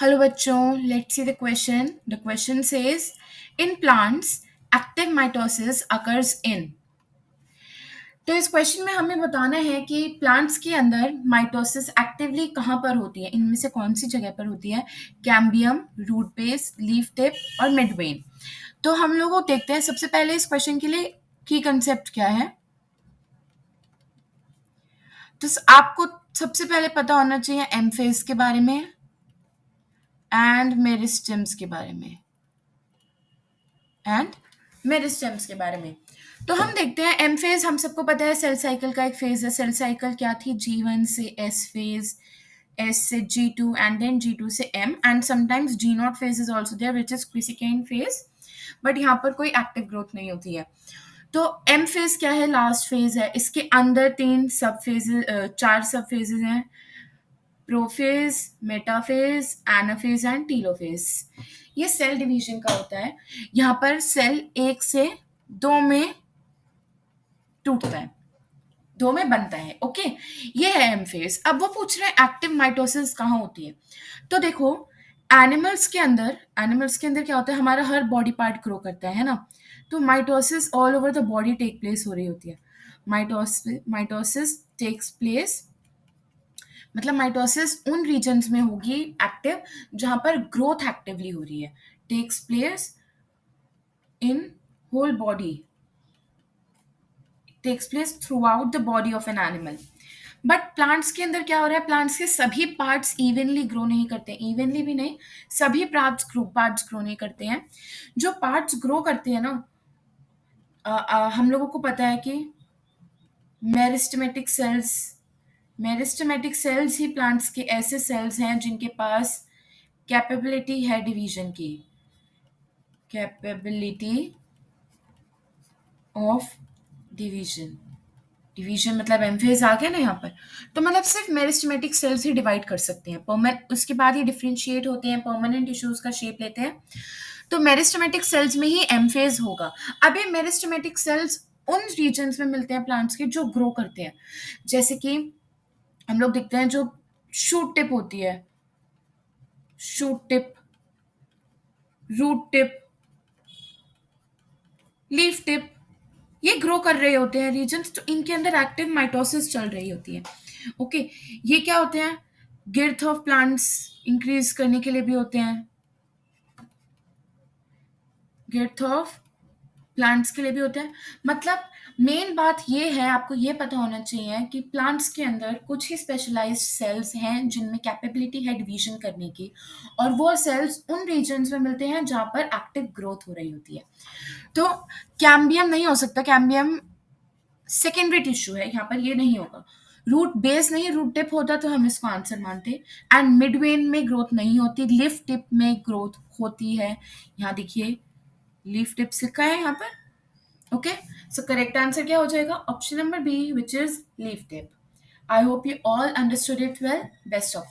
Hello बच्चों, let's see the question. The question says, in plants, active mitosis occurs in. तो इस question में हमें बताना है कि प्लांट्स के अंदर माइटोसिस एक्टिवली कहाँ पर होती है, इनमें से कौन सी जगह पर होती है। Cambium, root base, leaf tip और मिडवेन। तो हम लोग देखते हैं सबसे पहले इस क्वेश्चन के लिए की कंसेप्ट क्या है। तो आपको सबसे पहले पता होना चाहिए एम फेज के बारे में एंड मेरिस्टेम्स के बारे में एंड मेरिस्टेम्स के बारे में। तो हम देखते हैं एम फेज, हम सबको पता है सेल साइकिल का एक फेज है। सेल साइकिल क्या थी, G1 से एस फेज, एस से G2 एंड देन G2 से M, and sometimes G0 phase is also there which is quiescent phase, but यहाँ पर कोई एक्टिव ग्रोथ नहीं होती है। तो एम फेज क्या है, लास्ट फेज है। इसके अंदर तीन सब फेजेस, चार सब फेजेस हैं, prophase, metaphase, anaphase and telophase. ये सेल डिवीजन का होता है। यहाँ पर सेल एक से दो में टूटता है, दो में बनता है। ओके, ये है एम फेज। अब वो पूछ रहे हैं एक्टिव माइटोसिस कहाँ होती है। तो देखो, एनिमल्स के अंदर क्या होता है, हमारा हर बॉडी पार्ट ग्रो करता है ना। तो mitosis all over the body take place हो रही होती है। माइटोसिस टेक्स प्लेस, मतलब माइटोसिस उन रीजन्स में होगी एक्टिव जहां पर ग्रोथ एक्टिवली हो रही है। Takes place in whole body, takes place throughout the body of an animal. But plants के अंदर क्या हो रहा है, प्लांट्स के सभी पार्ट्स इवनली ग्रो नहीं करते, इवनली भी नहीं, सभी पार्ट्स ग्रो नहीं करते हैं। जो पार्ट्स ग्रो करते हैं ना, हम लोगों को पता है कि मेरिस्टेमेटिक सेल्स मेरिस्टेमेटिक सेल्स ही प्लांट्स के ऐसे सेल्स हैं जिनके पास कैपेबिलिटी है डिवीजन की, कैपेबिलिटी ऑफ डिवीजन। डिवीजन मतलब एम्फेज आ गया ना यहाँ पर। तो मतलब सिर्फ मेरिस्टेमेटिक सेल्स ही डिवाइड कर सकते हैं, परमानेंट उसके बाद ही डिफरेंशिएट होते हैं, परमानेंट टिश्यूज का शेप लेते हैं। तो मेरिस्टेमेटिक सेल्स में ही एम्फेज होगा। अब ये मेरिस्टेमेटिक सेल्स उन रीजन्स में मिलते हैं प्लांट्स के जो ग्रो करते हैं। जैसे कि हम लोग देखते हैं जो शूट टिप होती है, shoot tip, root tip, leaf tip, ये ग्रो कर रहे होते हैं रीजन्स, तो इनके अंदर एक्टिव माइटोसिस चल रही होती है। ओके, ये क्या होते हैं, गिर्थ ऑफ प्लांट्स इंक्रीज करने के लिए भी होते हैं, गिर्थ ऑफ प्लांट्स के लिए भी होते हैं। मतलब मेन बात ये है, आपको ये पता होना चाहिए कि प्लांट्स के अंदर कुछ ही स्पेशलाइज्ड सेल्स हैं जिनमें कैपेबिलिटी है डिवीजन करने की, और वो सेल्स उन रीजन्स में मिलते हैं जहां पर एक्टिव ग्रोथ हो रही होती है। तो कैम्बियम नहीं हो सकता, कैम्बियम सेकेंडरी टिश्यू है, यहाँ पर ये नहीं होगा। रूट बेस नहीं, रूट टिप होता तो हम इसको आंसर मानते। एंड मिडवेन में ग्रोथ नहीं होती, लिफ टिप में ग्रोथ होती है। यहाँ देखिए लीफ टिप्स लिखा है यहाँ पर। ओके, सो करेक्ट आंसर क्या हो जाएगा, option number B, which is leaf tip. I hope you all understood it well. Best of